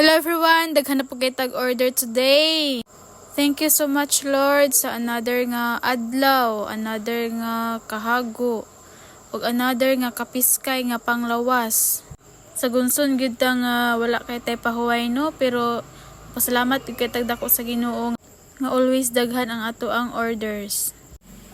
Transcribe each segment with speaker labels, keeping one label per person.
Speaker 1: Hello everyone, daghan na po kay tag-order today. Thank you so much Lord sa another nga adlaw, another nga kahago, ug another nga kapiskay nga panglawas. Sa gunson gyud ta nga wala kay tay pahuway no, pero pasalamat gyud kay tagdako sa Ginoo nga always daghan ang ato ang orders.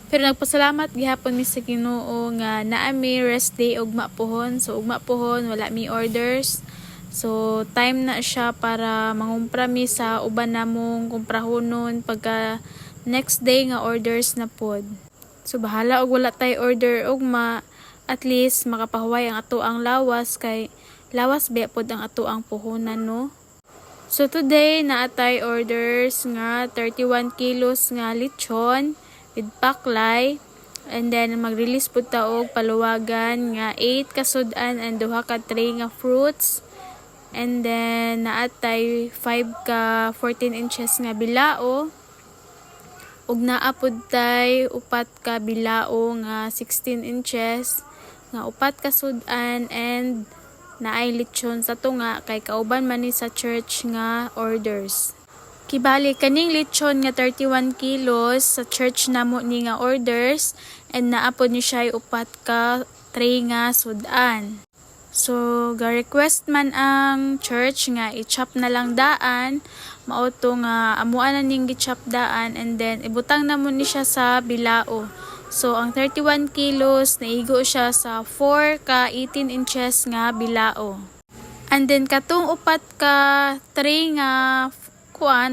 Speaker 1: Pero nagpasalamat gihapon mi sa Ginoo nga naa mi rest day ugma pohon. So ugma pohon wala mi orders. So time na siya para mangumpra mi sa uban namong kumprahonon pagka next day nga orders na pod. So bahala og wala tay order ugma, at least makapahuway ang ato ang lawas kay lawas ba pod ang ato ang puhunan no. So today naatay orders nga 31 kilos nga lechon with paklay, and then mag-release po ta og paluwagan nga 8 kasudan and 2 ka tray nga fruits, and then naatay 5 ka 14 inches nga bilao, ug naa pod tay 4 ka bilao nga 16 inches nga 4 kasudan, and naay lechon sa tunga kay kauban man ni sa church nga orders. Kibali kaning lechon nga 31 kilos sa church namo ni nga orders, and naapod ni siya 4 ka tray nga sudan. So ga-request man ang church nga i-chop na lang daan, mao to nga amuan na ning gi-chop daan, and then ibutang namo ni siya sa bilao. So ang 31 kilos naigo siya sa 4 ka 18 inches nga bilao. And then katong 4 ka tray nga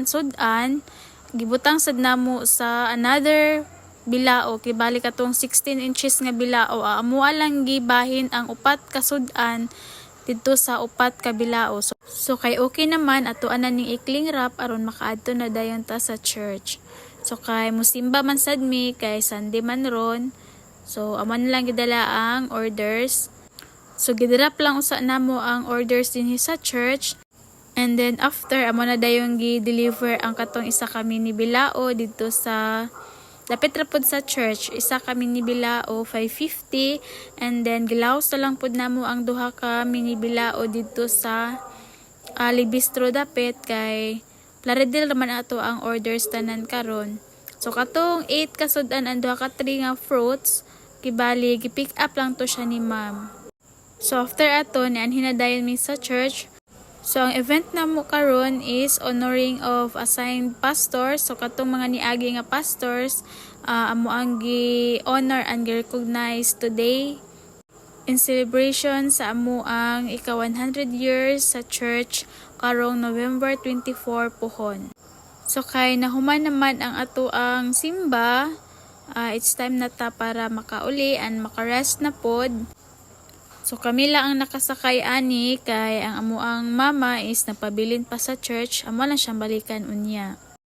Speaker 1: sudan, gibutang sad namo sa another bilao, kibali katong 16 inches nga bilao, amua lang gibahin ang 4 ka sudan dito sa 4 ka bilao. So kay okay naman ato ana ning ikling wrap aron makaadto na dayon ta sa church. So kay musimba man sad mi kay Sunday man ron, so aman lang gidala ang orders. So gidrap lang usa namo ang orders dinhi sa church. And then after, amo na dayon gi-deliver ang katong isa ka mini bilao dito sa dapit ra pod sa church. Isa ka mini bilao 550, and then gilaos na lang pod namo ang 2 ka mini bilao dito sa Libistro dapit kay plaredil naman ato ang orders tanan karon. So katong 8 ka sudan and 2 ka 3 nga fruits, kibali gi-pick up lang to siya ni ma'am. So after ato ni anhin na dayon mi sa church. So ang event namo karon is honoring of assigned pastors. So katong mga niagi nga pastors, amo ang gi-honor and gi-recognize today in celebration sa amo ang ika 100 years sa church karong November 24 pohon. So kay nahuman naman ang ato ang simba, it's time na ta para makauli and makarest na pod. So kami lang ang nakasakay ani kay ang amo ang mama is napabilin pa sa church, amo lang siyang balikan unya.